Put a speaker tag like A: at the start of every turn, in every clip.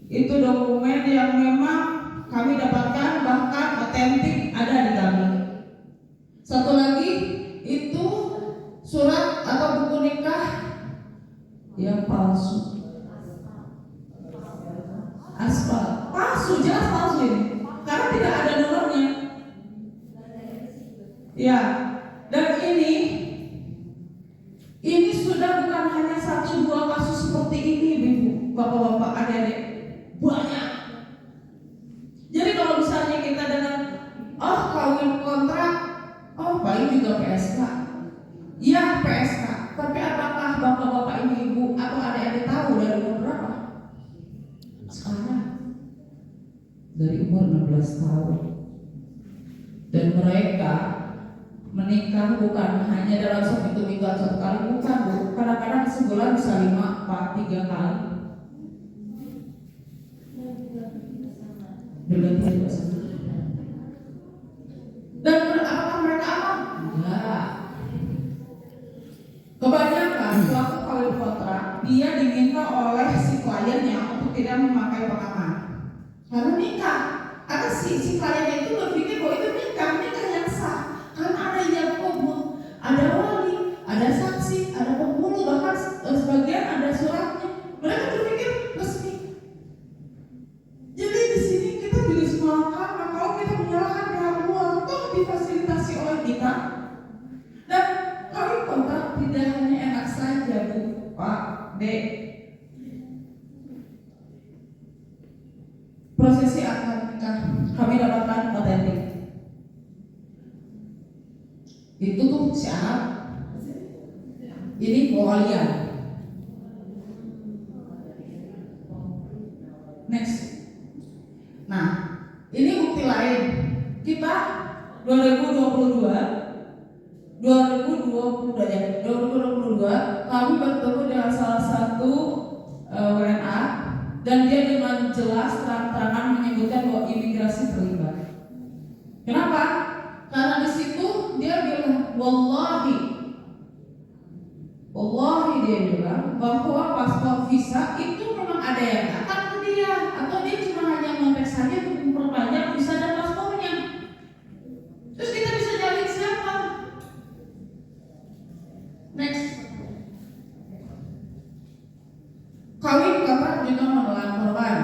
A: Itu dokumen yang memang kami dapatkan, bahkan otentik ada di kami. Satu lagi itu surat atau buku nikah yang palsu. Aspal palsu, jelas palsu ini, karena tidak ada nomornya. Ya, dan ini sudah bukan hanya 1-2 kasus seperti ini, Ibu, Bapak-bapak, adik-adik, banyak. Jadi kalau misalnya kita dengan kawin kontrak, paling juga PSK. Iya, PSK. Tapi apakah Bapak-bapak ini, Ibu, atau adik-adik tahu dari umur berapa? Sekarang dari umur 16 tahun. Dan mereka menikah bukan hanya dalam satu minggu atau 1 kali, bukan, Bu. Kadang-kadang sebulan bisa 5, 4, 3 kali. Berganti juga sama. Dan apakah mereka aman? Enggak. Kebanyakan pelaku kawin kontrak dia diminta oleh si kliennya untuk tidak memakai pengaman karena nikah. Atau si kliennya itu berpikir bahwa itu nikah yang sah, karena ada yang kubur, ada wali, ada saksi, ada penghulu, bahkan sebagian ada suratnya. Mereka berpikir resmi. Jadi di sini kita juga semangat kalau kita menyalahkan pihak luar, toh difasilitasi oleh kita. Dan kawin kontrak tidak hanya enak saja, Bu, Pak, Dek. Prosesi akad nikah kami dapatkan otentik. Itu tuh si anak ini walian. Next. Nah, ini bukti lain. Kita 2022 kami bertemu dengan salah satu WNA, dan dia dengan jelas terang-terangan menyebutkan bahwa imigrasi terlibat. Kenapa? Karena di situ dia bilang wallahi dia bilang bahwa paspor visa itu memang ada yang akan ke dia, atau dia cuma hanya ngontek saja untuk memperpanjang visa dan paspornya. Terus kita bisa cari siapa? Next. Kawin kontrak juga menelan korban.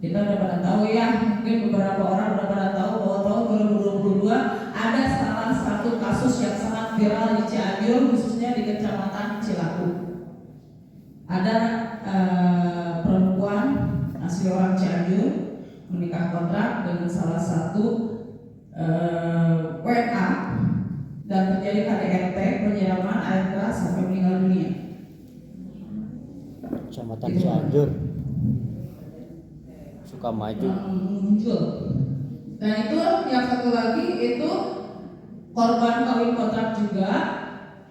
A: Kita udah pada tahu ya, mungkin beberapa orang udah pada tahu bahwa tahun 2022 ada salah satu kasus yang sangat viral di Cianjur, khususnya di Kecamatan Cilaku. Ada perempuan asli orang Cianjur menikah kontrak dengan salah satu WNA, dan terjadi KDRT, penyiraman air keras sampai meninggal dunia.
B: Kecamatan Cianjur, Sukamaju.
A: Muncul. Dan itu yang satu lagi itu korban kawin kontrak juga.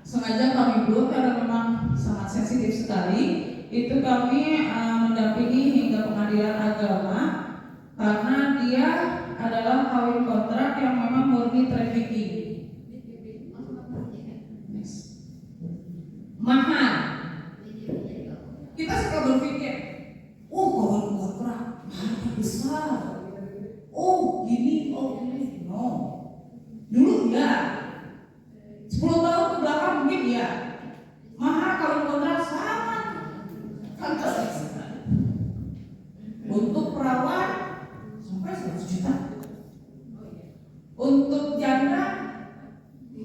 A: Sengaja kami belum, karena memang sangat sensitif sekali. Itu kami mendampingi hingga pengadilan agama, karena dia adalah kawin kontrak yang memang murni trafficking. Mahal. Kita suka berpikir, kawin kontrak mahal besar. Gini. No. Dulu ya. 10 tahun ke belakang mungkin ya. Mahal kawin kontrak sangat fantastis. Untuk perawat sampai 100 juta. Untuk janda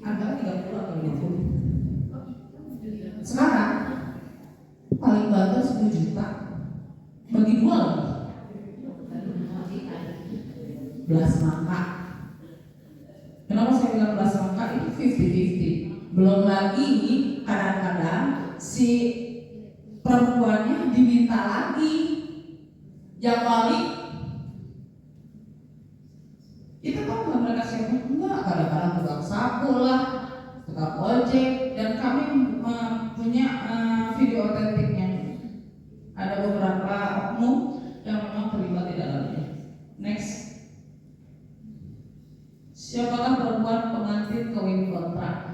A: antara 30 atau 50. Sekarang paling banter 10 juta. Bagi 2 lagi. Belas mangka. Kenapa saya bilang belas mangka? Itu 50-50. Belum lagi kadang-kadang si perempuannya diminta lagi yang wali. Itu kan nggak mereka siapa? Enggak, kadang-kadang tukang sapu lah, tukang ojek, dan kami punya video otentiknya. Ada beberapa oknum yang memang terlibat di dalamnya. Next. Siapakah perempuan pengantin kawin kontrak?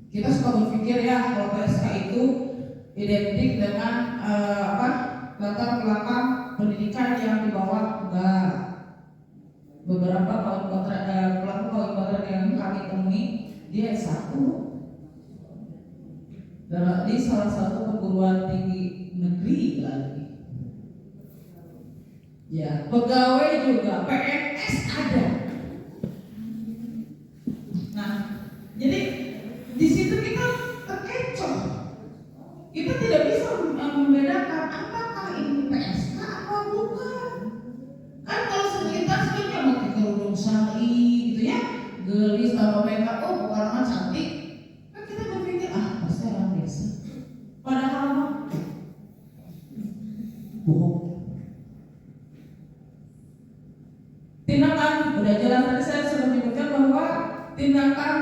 A: Kita suka berpikir ya, kalau PSK itu identik dengan latar beberapa pelaku kawin kontrak yang kami temui, dia S1 di salah satu perguruan tinggi negeri lagi. Ya, pegawai juga, PNS ada. Nah, jadi di situ kita terkecoh. Kita tidak bisa membedakan apakah ini PSK atau bukan. Kan kalau sekitar sebenarnya pakai kerudung syari gitu ya, gelis tanpa makeup, oh orang cantik. Kan kita berpikir pasti orang biasa. Padahal bohong. Tindakan udah jelas tadi saya sudah menyebutkan bahwa tindakan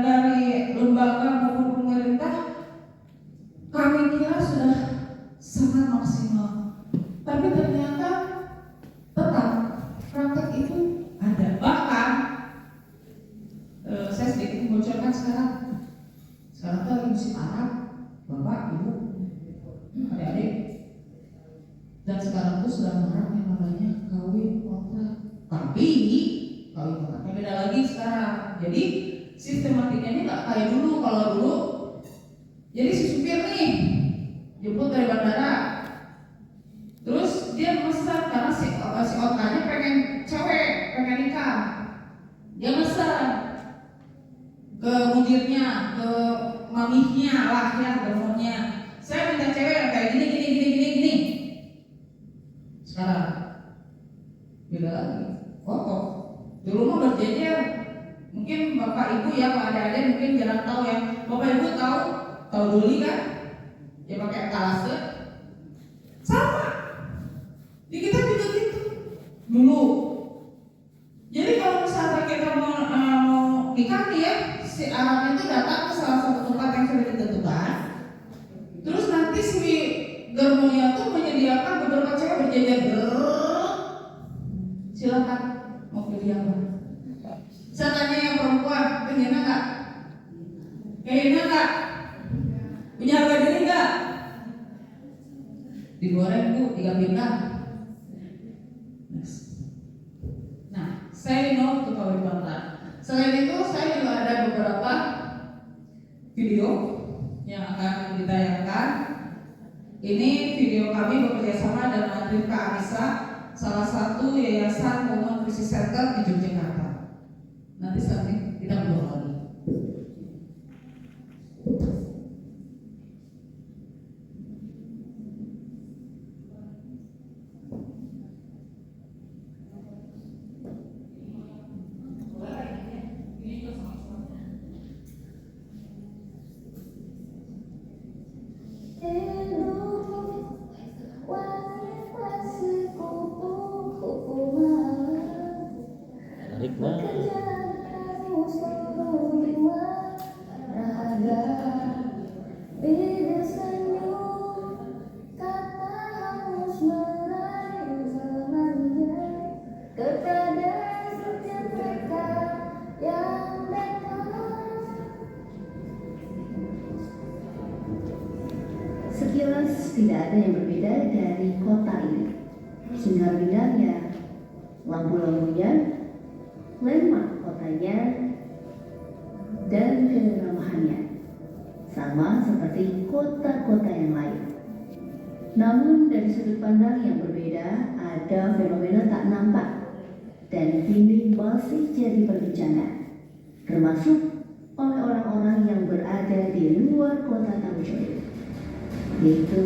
A: dari lembaga maupun pemerintah kami kira sudah sangat maksimal, tapi ternyata tetap praktek itu ada. Bahkan saya sedikit membocorkan sekarang tuh lagi musim Arab, bapak, ibu, adik-adik, dan sekarang tuh sudah marak yang namanya kawin kontrak. Tapi kawin kontraknya beda lagi sekarang. Jadi sistematikanya nggak kayak dulu. Kalau dulu, jadi si supir nih jemput dari bandara, terus dia memesan karena si otanya pengen cewek, pengen nikah, dia memesan ke mudirnya, ke mamihnya lah ya, teleponnya, saya minta cewek yang kayak gini. Sekarang beda lagi. Foto di rumah berjejer. Mungkin bapak ibu ya, pak adik-adik mungkin jarang tahu ya. Bapak ibu tahu duli kan? Ya pakai etalase. Sama. Di kita juga gitu dulu. Jadi kalau misalnya kita mau nikah nih ya, si Arab itu datang ke salah satu tempat yang sudah ditentukan. Terus nanti si germonya tuh menyediakan beberapa cewek berjejer. Silakan mau pilih apa? Saya tanya yang perempuan, pengen nggak? Kayaknya nggak? Punya harga diri nggak? Digoreng bu, digambilkan. Nah, saya mau untuk kawin kontrak. Selain itu, saya juga ada beberapa video yang akan ditayangkan. Ini video kami bekerjasama dengan Rifka Anissa, salah satu yayasan Women Crisis Center di Yogyakarta. Nanti saat ini kita ngobrol lagi.
B: Tarik banget.
C: Sekilas tidak ada yang berbeda dari kota ini. Sinar bidangnya, lampu-lampunya, landmark kotanya, dan keramahannya sama seperti kota-kota yang lain. Namun dari sudut pandang yang berbeda, ada fenomena tak nampak dan kini masih jadi perbincangan, termasuk oleh orang-orang yang berada di luar kota Tanggung, yaitu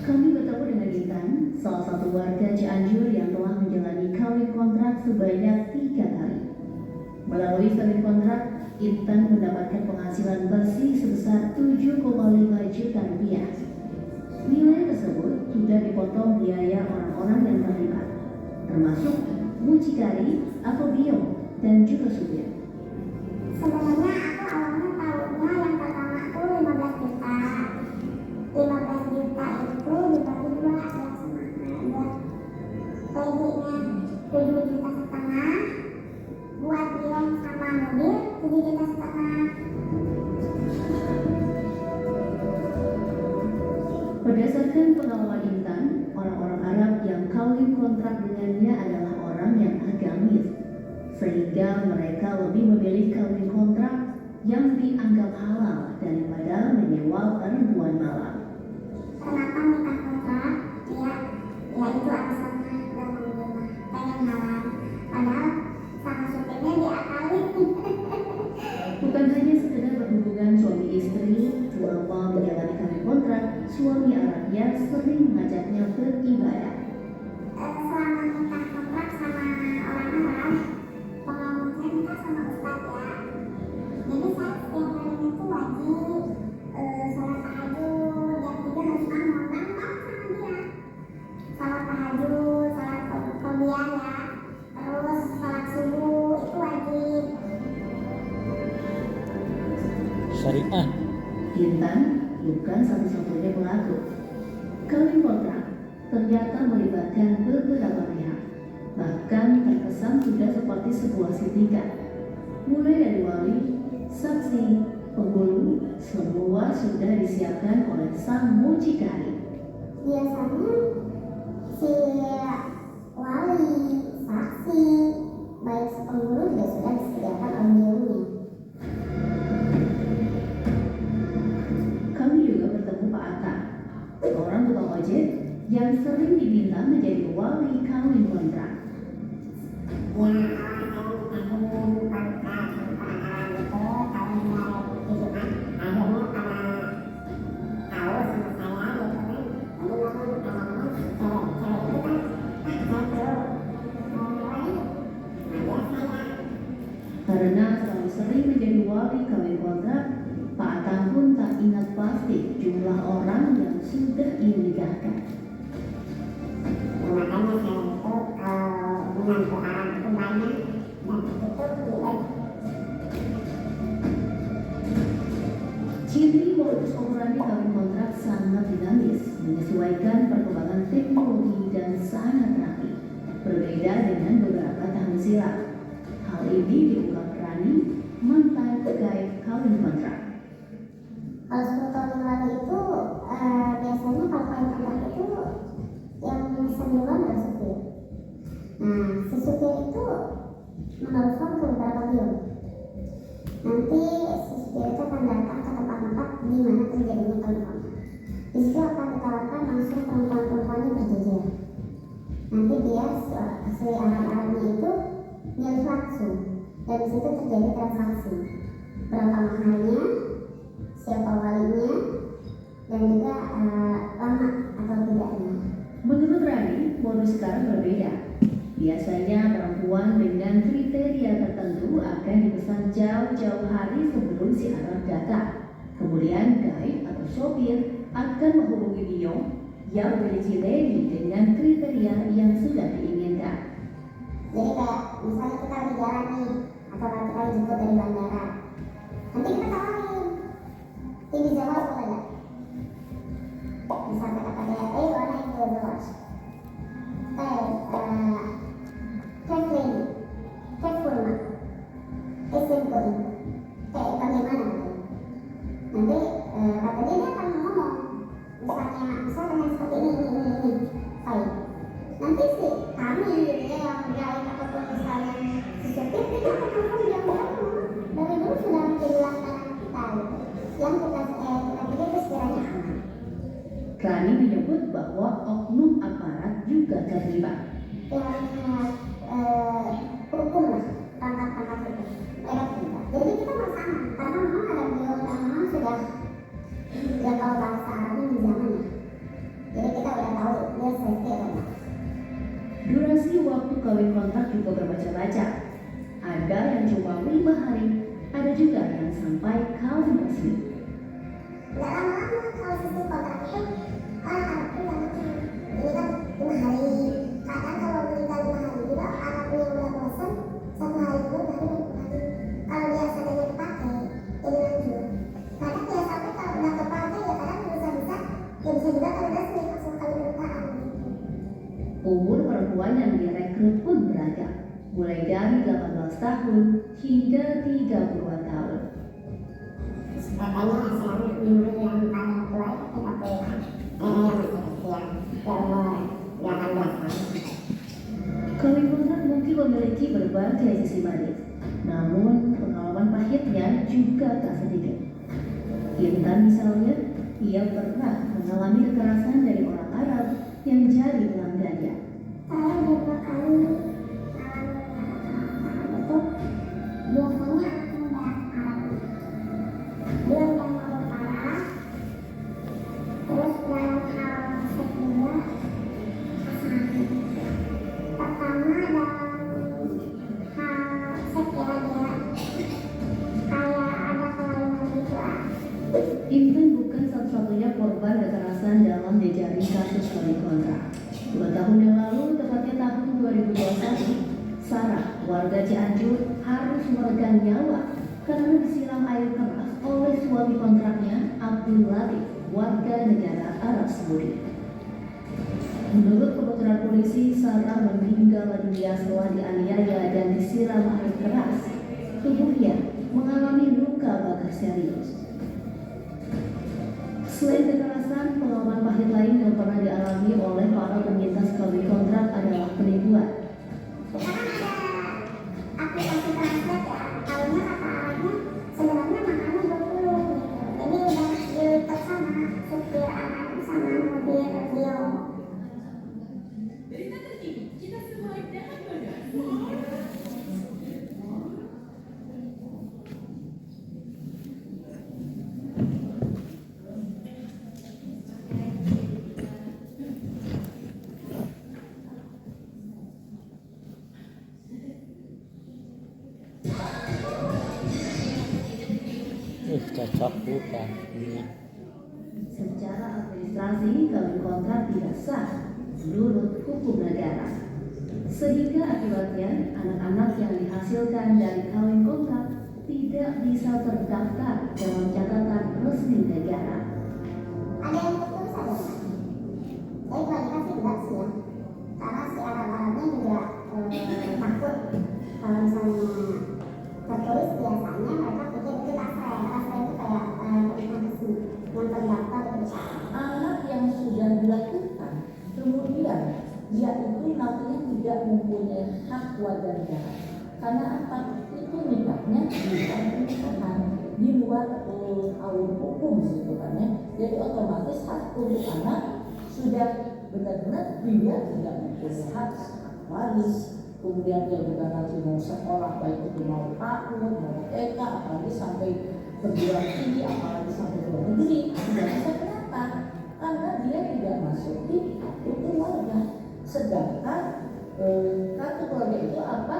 C: kami bertemu dengan Intan, salah satu warga Cianjur yang telah menjalani kawin kontrak sebanyak 3 kali. Melalui kawin kontrak, Intan mendapatkan penghasilan bersih sebesar 7,5 juta rupiah. Nilai tersebut sudah dipotong biaya orang-orang yang terlibat, termasuk mucikari atau biong dan juga supir.
D: Sebenarnya aku awalnya tahunya yang pertama itu 15 juta. 15 juta itu dibagi dua adalah sama. Ada gajinya 7 juta
C: sehingga mereka lebih memilih kawin kontrak yang dianggap halal daripada menyewa perempuan malam.
D: Kenapa nikah kontrak? Ya itu alasannya gak mau nerima, pengen halal. Padahal sama supirnya diakalin.
C: Bukan hanya sekedar berhubungan suami istri, selama menjalani kawin kontrak, suami Arabnya sering mengajaknya beribadah.
D: Selama nikah kontrak sama orang Arab, kalau saya nikah sama ustaz ya, jadi saya setiap harinya tuh wajib sholat tahajud, jam 3 harus bangun, sama dia. Sholat tahajud, sholat qobliyah ya, terus sholat subuh itu wajib.
B: Syariah.
C: Intan bukan satu-satunya pelaku. Kawin kontrak ternyata melibatkan beberapa pihak. Bahkan terkesan sudah seperti sebuah sindikat. Mulai dari wali, saksi, penghulu, semua sudah disiapkan oleh sang mucikari.
D: Biasanya si wali, saksi, baik penghulu juga sudah disediakan oleh dirinya.
C: Kami juga bertemu Pak Atta, seorang tukang ojek yang sering diminta menjadi wali kawin kontrak.
D: Ya, awal saya nikahin kontrak sama orang Arab itu tahun 2007 kan. Akhirnya pada tahu sama saya gitu kan. Jadi ngomong sama cewek itu kan, saya perlu wali. Nah dia saya.
C: Karena terlalu sering menjadi wali kawin kontrak, Pak Atang pun tak ingat pasti jumlah orang yang sudah ia nikahkan.
D: Makanya saya itu kalau menantu Arab itu banyak dan itu juga.
C: Ciri modus operandi kawin kontrak sangat dinamis, menyesuaikan perkembangan teknologi dan sangat rapi. Berbeda dengan beberapa tahun silam. Hal ini diungkap Rani, mantan pegawai kawin kontrak.
D: Kalau 10 tahun yang lalu itu biasanya kalau kawin kontrak itu yang memesan duluan adalah supir. Nah, si supir itu menelpon ke beberapa biro. Nanti si supir itu akan datang ke tempat-tempat di mana terjadinya kawin kontrak. Di situ akan ditawarkan langsung perempuan-perempuannya berjejer. Nanti dia si Arab-Arabnya itu milih langsung. Dan di situ terjadi transaksi. Berapa mahalnya, siapa walinya, dan juga lama atau tidaknya.
C: Menurut Rani, modus sekarang berbeda. Biasanya perempuan dengan kriteria tertentu akan dipesan jauh-jauh hari sebelum si Arab datang. Kemudian guide atau sopir akan menghubungi dia yang memiliki lady dengan kriteria yang sudah diinginkan.
D: Jadi kayak misalnya kita lagi jalan nih, atau kita dijemput dari bandara. Nanti kita tawarin, ini jawab boleh nggak? Misalnya kata dia, warna itu jelas. Catherine, Catfurma, Esentoin, kayak bagaimana gitu. Nanti kata dia akan ngomong, misalnya seperti ini, baik. Nanti sih kami yang guide ataupun misalnya si supir kita akan ngomong diam-diam dari dulu sudah menjadi langganan kita gitu. Yang kita pikir itu sekiranya aman.
C: Rani menyebut bahwa oknum aparat juga terlibat.
D: Hukum lah, tangkap itu. Mereka juga. Jadi kita bersama, karena memang ada beliau yang memang sudah kalau bahasa Arabnya di zaman ya. Jadi kita udah tahu dia safety atau enggak.
C: Durasi waktu kawin kontrak juga bermacam-macam. Ada yang cuma 5 hari, ada juga yang sampai kawin resmi.
D: Nggak lama-lama kalau sistem kontrak itu orang Arab itu banyaknya. Ini kan 5 hari. Kadang kalau meninggal 5 hari juga Arab yang udah bosan 1 hari itu baru kembali. Kalau dia sadanya dipakai, jadi lanjut. Kadang dia sampai kalau udah kepakai ya kadang bisa-bisa ya bisa juga kalau resmi langsung kawin rekaan.
C: Umur perempuan yang direkrut pun beragam, mulai dari 18 tahun hingga 30-an tahun.
D: Katanya istilahnya umur yang paling tua itu 30-an. Yang masih kecil, yang umur 18 tahun.
C: Kawin kontrak mungkin memiliki memiliki berbagai sisi manis. Namun pengalaman pahitnya juga tak sedikit. Intan misalnya, ia pernah mengalami kekerasan dari orang Arab yang jadi pelanggannya.
D: Saya beberapa kali mengalami itu biasanya anak muda Arab. Dia udah mabuk parah, terus dalam hal seks juga kasar. Pertama dalam hal seks ya dia kayak ada kelainan gitu lah.
C: Intan bukan satu-satunya korban kekerasan dalam jejaring kasus kawin kontrak. 2 tahun yang lalu, tepatnya tahun 2021, Sarah, warga Cianjur, harus meregang nyawa karena disiram air keras oleh suami kontraknya, Abdul Latif, warga negara Arab Saudi. Menurut penuturan polisi, Sarah meninggal dunia setelah dianiaya dan disiram air keras. Tubuhnya mengalami luka bakar serius. Selain kekerasan, pengalaman pahit lain yang pernah dialami oleh para penyintas kawin kontrak adalah penipuan.
D: Sekarang ada aplikasi translate ya, tahunya kata Arabnya sebenarnya makannya 20 gitu. Jadi udah diletak sama supir Arab sama mobil beliau.
A: Jadi tadi kita semua jangan beda.
B: Cocok bukan ini.
C: Secara administrasi, kawin kontrak tidak sah menurut hukum negara. Sehingga akibatnya, anak-anak yang dihasilkan dari kawin kontrak tidak bisa terdaftar dalam catatan resmi negara.
D: Ada yang putus ada nggak? Jadi kebanyakan sih enggak sih ya, karena si Arab-Arabnya juga takut kalau misalnya tertulis biasanya mereka pikir itu kasar. Kasar itu kayak pernikahan resmi yang terdaftar itu besar.
E: Anak yang sudah dilakukan kemudian dia itu nantinya tidak mempunyai hak warga negara karena apa? Itu nikahnya bukan pernikahan di luar alur hukum gitu kan ya. Jadi otomatis hak untuk anak sudah benar-benar dia tidak mempunyai hak waris. Kemudian dia juga nanti mau sekolah, baik itu mau PAUD, mau TK, apalagi sampai perguruan tinggi, apalagi sampai ke luar negeri, tidak bisa. Kenapa? Karena dia tidak masuk di kartu keluarga. Sedangkan kartu keluarga itu apa?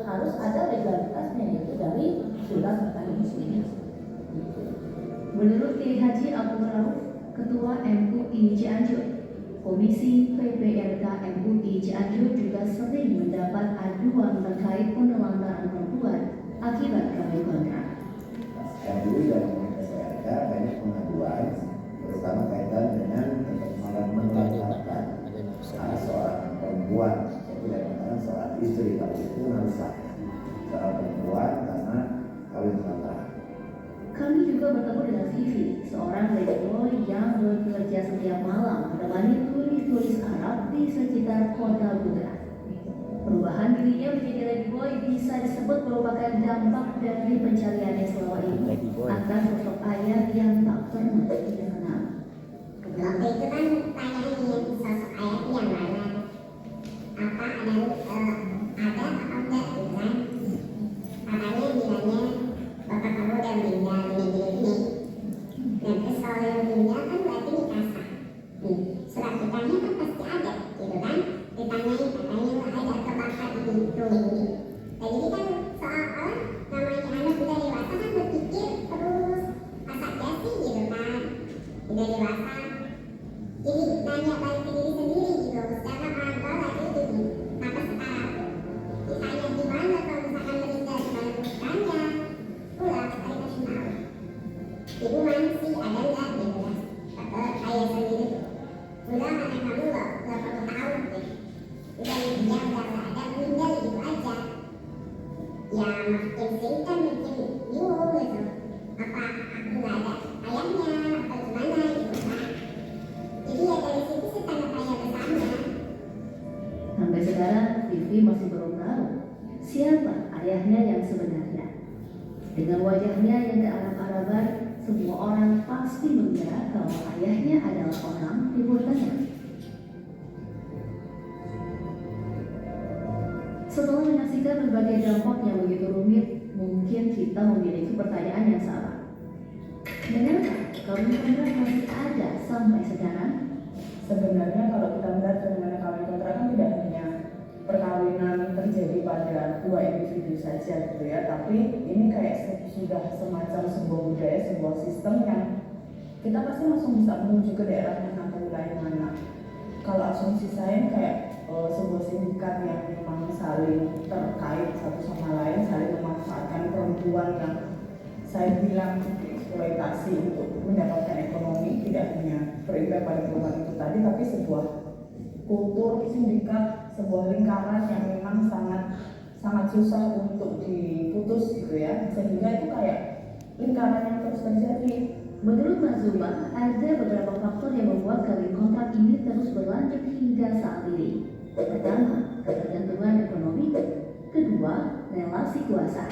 E: Harus ada legalitasnya, yaitu dari surat nikah itu sendiri.
C: Menurut Kiai Haji Abdul Rauf, Ketua MUI Cianjur, Komisi PPRK MUI Cianjur juga sering mendapat aduan terkait penelantaran perempuan akibat kawin kontrak.
F: MUI dan PPRK banyak pengaduan, terutama kaitan dengan menelantarkan seorang perempuan, jadi dalam seorang istri kalau itu merusak seorang perempuan karena kawin kontrak.
C: Kami juga bertemu dengan Vivi, seorang playboy yang bekerja setiap malam menemani turis-turis Arab di sekitar kota Buda. Perubahan dirinya menjadi playboy bisa disebut merupakan dampak dari pencariannya selama ini atas sosok ayah yang tak pernah ia kenal.
D: Waktu itu kan tanyanya sosok ayah itu yang mana? Apa ada apa enggak gitu kan? Katanya bilangnya bapak kamu udah meninggal gini. Nah terus kalau yang meninggal kan berarti nikah sah. Nih surat nikahnya kan pasti ada gitu kan? Ditanyain katanya ada kebakar ini rumah ini. Nah jadi kan soal namanya anak udah dewasa kan berpikir terus asal jasi gitu kan? Udah dewasa. Jadi nanya balik ke diri sendiri gitu. Sedangkan orang tua lagi gitu. Maka sekarang ditanya gimana kalau misalkan meninggal gimana bukannya? Pulang saya kasih tahu. Ibu mana sih ada nggak gitu kan? Kata ayah sendiri. Udah anak kamu nggak perlu tahu deh. Udah dia udah nggak ada meninggal gitu aja. Ya makin sering kan makin bingung gitu. Apa aku nggak ada ayahnya atau gimana gitu kan? Jadi ya dari situ sih tanda tanya besarnya.
C: Sampai sekarang Vivi masih belum tahu ayahnya yang sebenarnya. Dengan wajahnya yang kearab-araban, semua orang pasti mengira kalau ayahnya adalah orang Timur Tengah. Setelah menyaksikan berbagai dampak yang begitu rumit, mungkin kita memiliki pertanyaan yang sama. Mengapa kawin kontrak masih ada sampai sekarang?
G: Sebenarnya kalau kita melihat fenomena kawin kontrak kan tidak hanya perkawinan terjadi pada dua individu saja gitu ya, tapi ini kayak sudah semacam sebuah budaya, sebuah sistem yang kita pasti langsung bisa menuju ke daerah mana, ke wilayah mana. Kalau asumsi saya kayak sebuah sindikat yang memang saling terkait satu sama lain, saling memanfaatkan perempuan yang saya bilang eksploitasi untuk mendapatkan ekonomi, tidak hanya berimbas pada perempuan itu tadi, tapi sebuah kultur sindikat, sebuah lingkaran yang memang sangat susah untuk diputus gitu ya, sehingga itu kayak lingkaran yang terus terjadi.
C: Menurut Mas Zuma, ada beberapa faktor yang membuat kawin kontrak ini terus berlanjut hingga saat ini. Pertama, ketergantungan ekonomi. Kedua, relasi kuasa.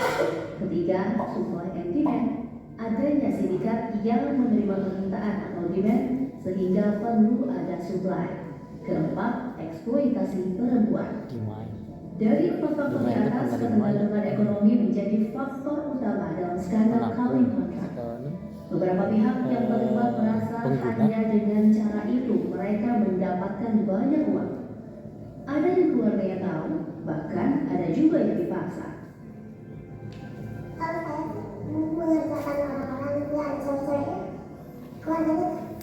C: Ketiga, supply and demand. Adanya sindikat yang menerima permintaan atau demand sehingga perlu ada supply. Keempat, eksploitasi perempuan.
B: Gimana?
C: Dari empat faktor di atas, ketergantungan ekonomi menjadi faktor utama dalam skandal kawin kontrak. Beberapa pihak yang terlibat merasa hanya dengan cara itu mereka mendapatkan banyak uang. Ada yang keluarganya tahu, bahkan ada juga yang dipaksa.
D: Kalau saya mengerjakan orang-orang yang cewek-ceweknya keluarganya itu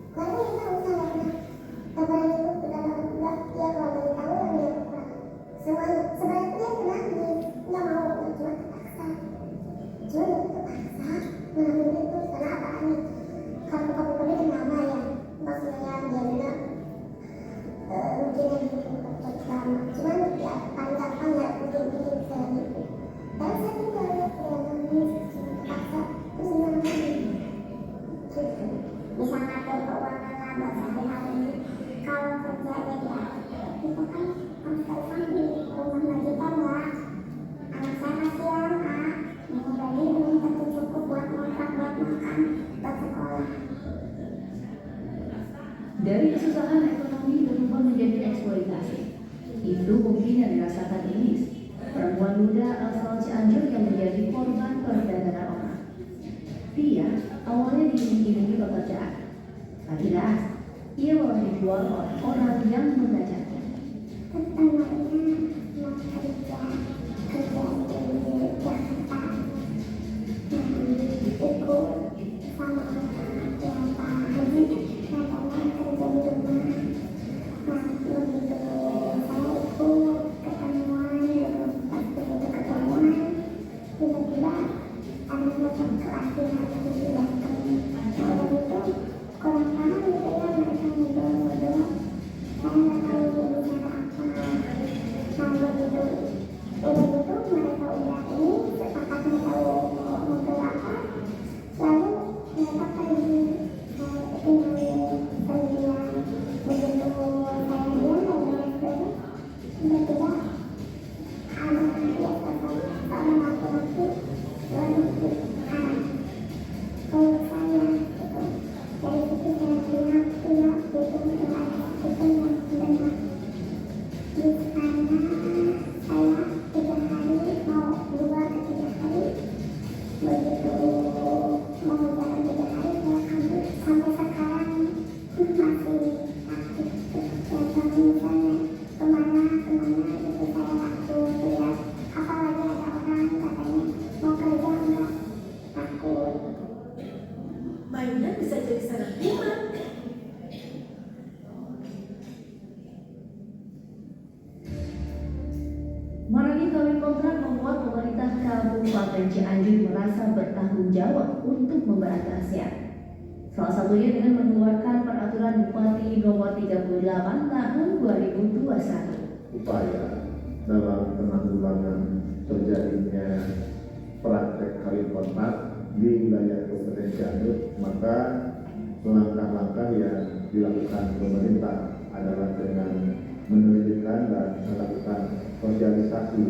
D: usaha nggak pernah itu udah dia keluarganya tahu yang dia kurang semuanya sebenarnya dia pernah nggak mau cuma terpaksa mengambil itu karena apaan kalau kamu perlu nama ya maksudnya dia bilang mungkin yang bikin pertama cuman ya paling gampang ya mungkin saya gitu dan saya juga lihat yang terpaksa terus gimana lagi gitu bisa ngatur keuangan lah buat sehari-hari kalau kerja jadi kita kan harus telepon di rumah majikan ya anak saya kasihan yang gaji belum tentu cukup buat ngontrak buat makan buat sekolah.
C: Dari kesusahan ekonomi berubah menjadi eksploitasi. Itu mungkin yang dirasakan Inis, perempuan muda asal Cianjur yang menjadi korban perdagangan orang. Dia awalnya diiming-imingi pekerjaan. Akhirnya, ia malah dijual oleh orang yang mengajaknya.
D: Pertamanya mau kerja di Jakarta. Ikut sama yang Pak Haji katanya kerja di rumah. Nah begitu saya ikut ketemuan pas begitu ketemuan tiba-tiba ada macam kelasnya di datang. Nah itu kurang paham gitu ya mereka ngobrol-ngobrol. Saya nggak tahu dia bicara apa. Nah begitu mereka udah ini sepakat mereka ngobrol apa. Lalu mereka pergi pendiam begitu saya diam dan tiba-tiba ada dia seorang laki-laki lalu kalau saya itu dari situ saya bilang tidak gitu dengan itu yang benar di sana saya 3 hari mau 2 ke 3 hari begitu mau jalan 3 hari saya kabur sampai sekarang masih aktif ya kalau misalnya kemana gitu saya takut ya apalagi ada orang katanya mau kerja enggak takut
E: Mainan bisa jadi sangat hemat.
C: Maraknya kawin kontrak membuat pemerintah Kabupaten Cianjur merasa bertanggung jawab untuk memberantasnya. Salah satunya dengan mengeluarkan peraturan Bupati Nomor 38 Tahun 2021.
H: Upaya dalam penanggulangan terjadinya praktek kawin kontrak di wilayah Kabupaten Cianjur, maka langkah-langkah yang dilakukan pemerintah adalah dengan menyelidikkan dan melakukan sosialisasi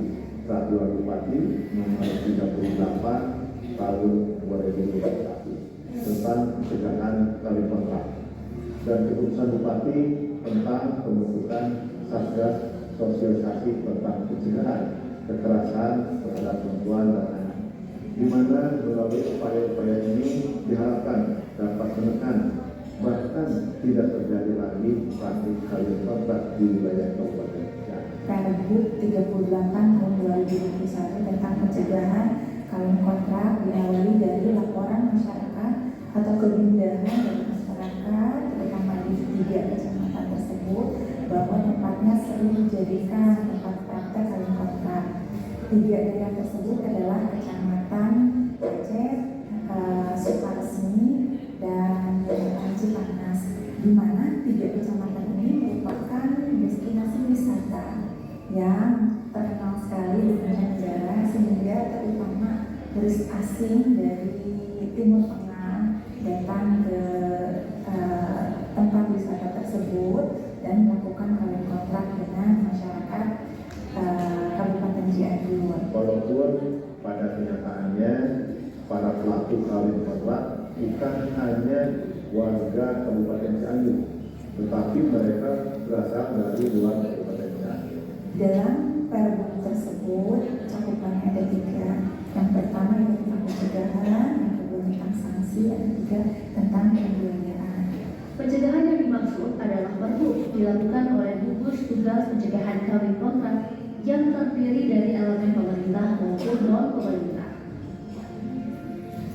H: Peraturan Bupati Nomor 38 Tahun 2021 tentang pencegahan kawin kontrak dan Keputusan Bupati tentang pembentukan Satgas Sosialisasi tentang pencegahan kekerasan terhadap perempuan dan anak, di mana melalui upaya-upaya ini diharapkan dapat menekan bahkan tidak terjadi lagi praktik kawin kontrak di wilayah Kabupaten Cianjur.
I: Pergub 38 tahun 2021 tentang pencegahan kawin kontrak diawali dari laporan masyarakat atau kegundahan dari masyarakat terutama di 3 kecamatan tersebut bahwa tempatnya sering dijadikan tempat praktek kawin kontrak. 3 daerah tersebut adalah Kecamatan Aceh, Sukaresmi, dan Cipanas, di mana 3 kecamatan ini merupakan destinasi wisata yang terkenal sekali di mancanegara, sehingga terutama turis asing dari Timur Tengah datang ke tempat wisata tersebut dan melakukan kawin kontrak dengan masyarakat Kabupaten Cianjur.
H: Walaupun pada kenyataannya para pelaku kawin kontrak bukan hanya warga Kabupaten Cianjur, tetapi mereka berasal dari luar Kabupaten Cianjur.
I: Dalam pergub tersebut cakupannya ada 3. Yang pertama itu tentang pencegahan, yang kedua tentang sanksi, dan ketiga tentang pemberdayaan.
C: Pencegahan yang dimaksud adalah pergub dilakukan oleh gugus tugas pencegahan kawin kontrak yang terdiri dari elemen pemerintah maupun non-pemerintah.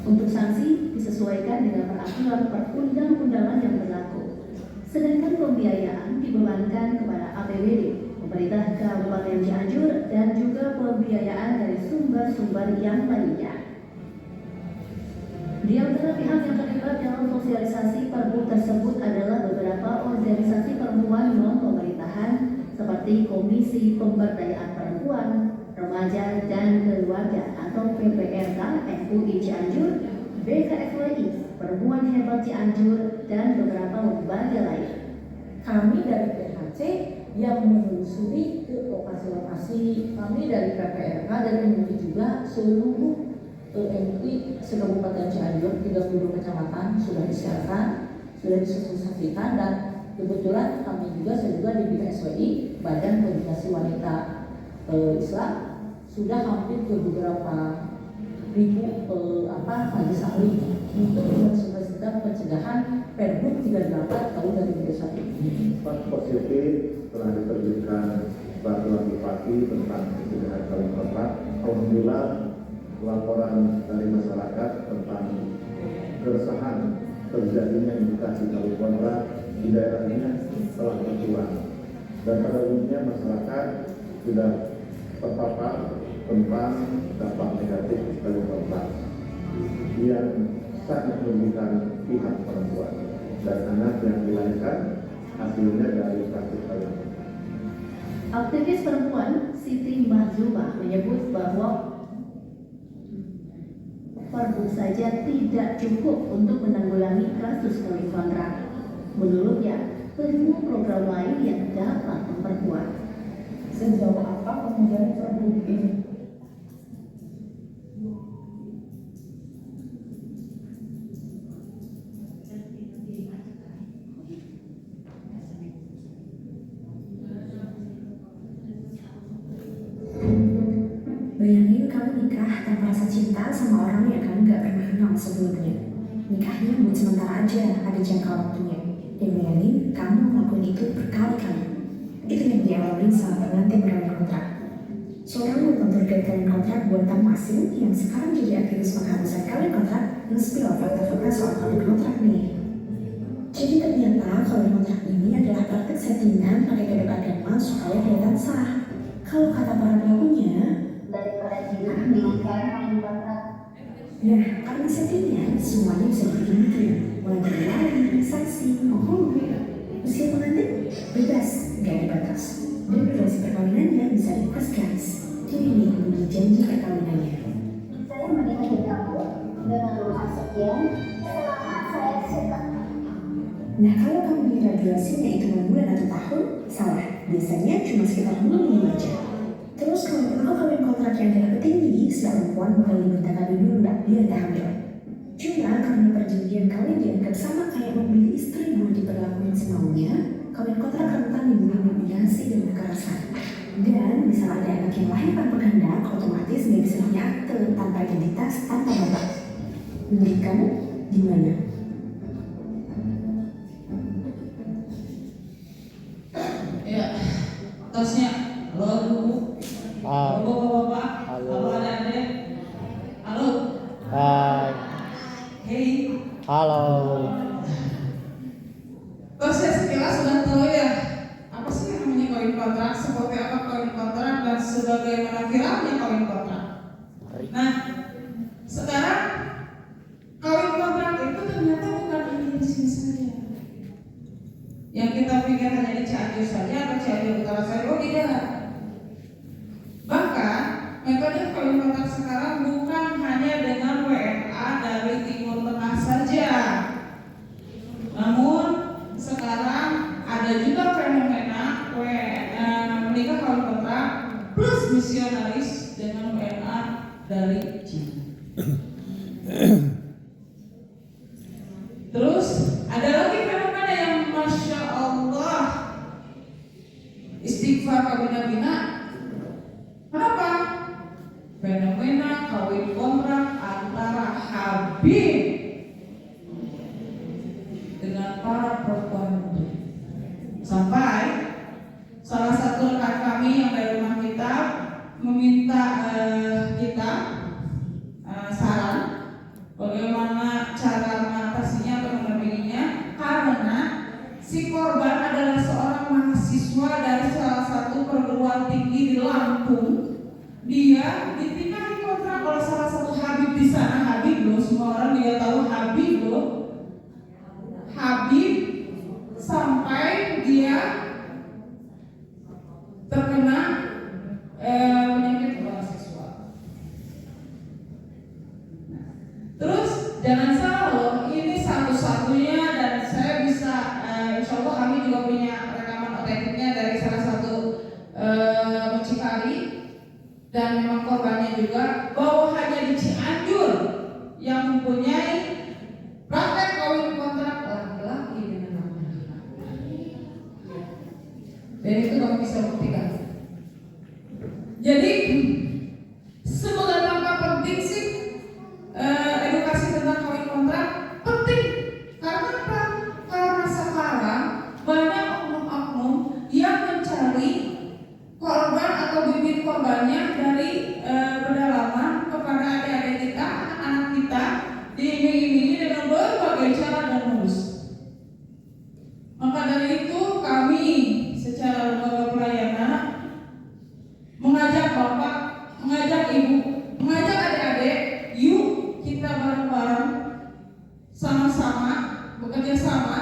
C: Untuk sanksi disesuaikan dengan peraturan perundang-undangan yang berlaku. Sedangkan pembiayaan dibebankan kepada APBD, pemerintah Kabupaten Cianjur, dan juga pembiayaan dari sumber-sumber yang lainnya. Di antara pihak yang terlibat dalam sosialisasi pergub tersebut adalah beberapa organisasi perempuan non-pemerintahan seperti Komisi Pemberdayaan Perempuan, Remaja dan Keluarga atau PPRK MUI Cianjur, BKFWI, Perempuan Hebat Cianjur, dan beberapa lembaga lain.
E: Kami dari PHC yang menelusuri ke lokasi-lokasi, kami dari PPRK dan MUI juga seluruh MUI se-Kabupaten Cianjur, 32 kecamatan sudah disiarkan, sudah disosialisasikan, dan kebetulan kami juga, saya juga di BKSWI, Badan Koordinasi Wanita Islam, sudah hampir ke beberapa ribu majelis ahli untuk mensosialisasikan pencegahan Pergub 38 tahun 2021.
H: Pak positif telah diterbitkan peraturan Bupati tentang pencegahan kawin kontrak. Alhamdulillah laporan dari masyarakat tentang keresahan terjadinya indikasi kawin kontrak di daerahnya telah berkurang, dan pada umumnya masyarakat sudah terpapar tentang dampak negatif kawin kontrak yang sangat merugikan pihak perempuan dan anak yang dilahirkan hasilnya dari praktik kawin kontrak.
C: Aktivis perempuan Siti Mahzumah menyebut bahwa pergub saja tidak cukup untuk menanggulangi kasus kawin kontrak. Menurutnya, perlu program lain yang dapat memperkuat.
G: Sejauh apa kemudian pergub ini?
J: Bayangin kamu nikah tanpa rasa cinta sama orang yang kamu gak pernah kenal sebelumnya. Nikahnya buat sementara aja, ada jangka waktunya. Dan bayangin kamu melakukan itu berkali-kali. Itu yang dialami saat pengantin kawin kontrak. Seorang memperturutkan kawin kontrak buatan asing yang sekarang jadi aktivis penghapusan kawin kontrak nge-spill fakta-fakta soal kawin kontrak nih. Jadi ternyata kawin kontrak ini adalah praktek settingan pakai kode agama supaya kelihatan sah. Kalau kata para pelakunya,
D: daripada jinak diikan kawin kontrak.
J: nah, karena settingan semuanya bisa dibikin, mulai dari lari, saksi, usia pengantin bebas, gak ada batas. Dan durasi perkawinannya bisa request guys. Jadi ini bunyi janji perkawinannya.
D: Saya menikahi kamu dengan rumah sekian selama saya suka.
J: Nah, kalau kamu mengira durasinya itu bulan atau tahun, salah. Biasanya cuma sekitar 2 minggu aja. Terus kalau kamu kawin kontrak yang tidak tinggi, si perempuan bukan diminta kado dulu, dia tak hamil. Cuma karena perjanjian kawin dianggap sama kayak membeli istri mau diperlakukan semaunya, kawin kontrak rentan didominasi dan kekerasan. Dan misal ada anak yang lahir tanpa kehendak, otomatis nggak bisa punya akte tanpa identitas, tanpa bapak. Menurut kamu gimana?
A: Ya, tasnya halo Bu, halo Bapak, halo adik-adik, halo.
B: Hai.
A: Hey.
B: Halo.
A: Saya sekilas sudah tahu ya apa sih yang namanya kawin kontrak, seperti apa kawin kontrak dan sebagaimana viralnya kawin kontrak. Nah, sekarang kawin kontrak itu ternyata bukan hanya di sini saja. Yang kita pikir hanya di Cianjur saja atau Cianjur Utara saja, oh tidak. Bahkan metode kawin kontrak sekarang bukan hanya dengan WNA dari Timur Tengah saja, namun sekarang ada juga fenomena menikah kawin kontrak plus misionaris dengan WNA dari Cina. Terus ada lagi fenomena yang Masya Allah istighfar kabina-bina. Kenapa? Fenomena kawin kontrak antara Habib dengan para perempuan muda. Sampai salah satu rekan kami yang dari rumah kita meminta kita saran bagaimana cara mengatasinya atau mendampinginya, karena si korban adalah seorang mahasiswa dari salah satu perguruan tinggi di Lampung. Dia ditikahi kontrak oleh salah satu Habib di sana. Habib loh, semua orang dia tahu Habib loh. Habib sampai dia terkena penyakit kekerasan seksual. Terus jangan salah loh, ini satu-satunya dan saya bisa insya Allah kami juga punya rekaman otentiknya dari salah satu mucikari, dan memang korbannya juga, bahwa hanya di Cianjur yang mempunyai praktek kawin kontrak laki-laki dengan laki-laki. Dan itu kamu bisa buktikan. Jadi seberapa penting sih edukasi tentang kawin kontrak? Penting. Karena apa? Karena sekarang banyak oknum-oknum yang mencari korban atau bibit korbannya dari pedalaman kepada adik-adik kita, anak-anak kita, diiming-imingi dengan berbagai cara dan modus. Maka dari itu kami secara lembaga pelayanan mengajak bapak, mengajak ibu, mengajak adik-adik, yuk kita bareng-bareng sama-sama bekerja sama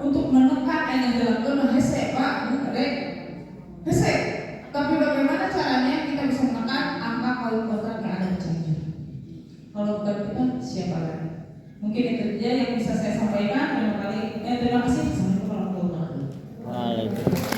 A: untuk menekan yang dilakukan hese Pak, Bu, Adek, hese. Tapi bagaimana caranya kita bisa menekan angka kawin kontrak yang ada di Cianjur? Kalau bukan kita, siapa lagi? Mungkin itu saja yang bisa saya sampaikan. Terima kasih. Assalamualaikum warahmatullahi wabarakatuh.
B: Waalaikumsalam.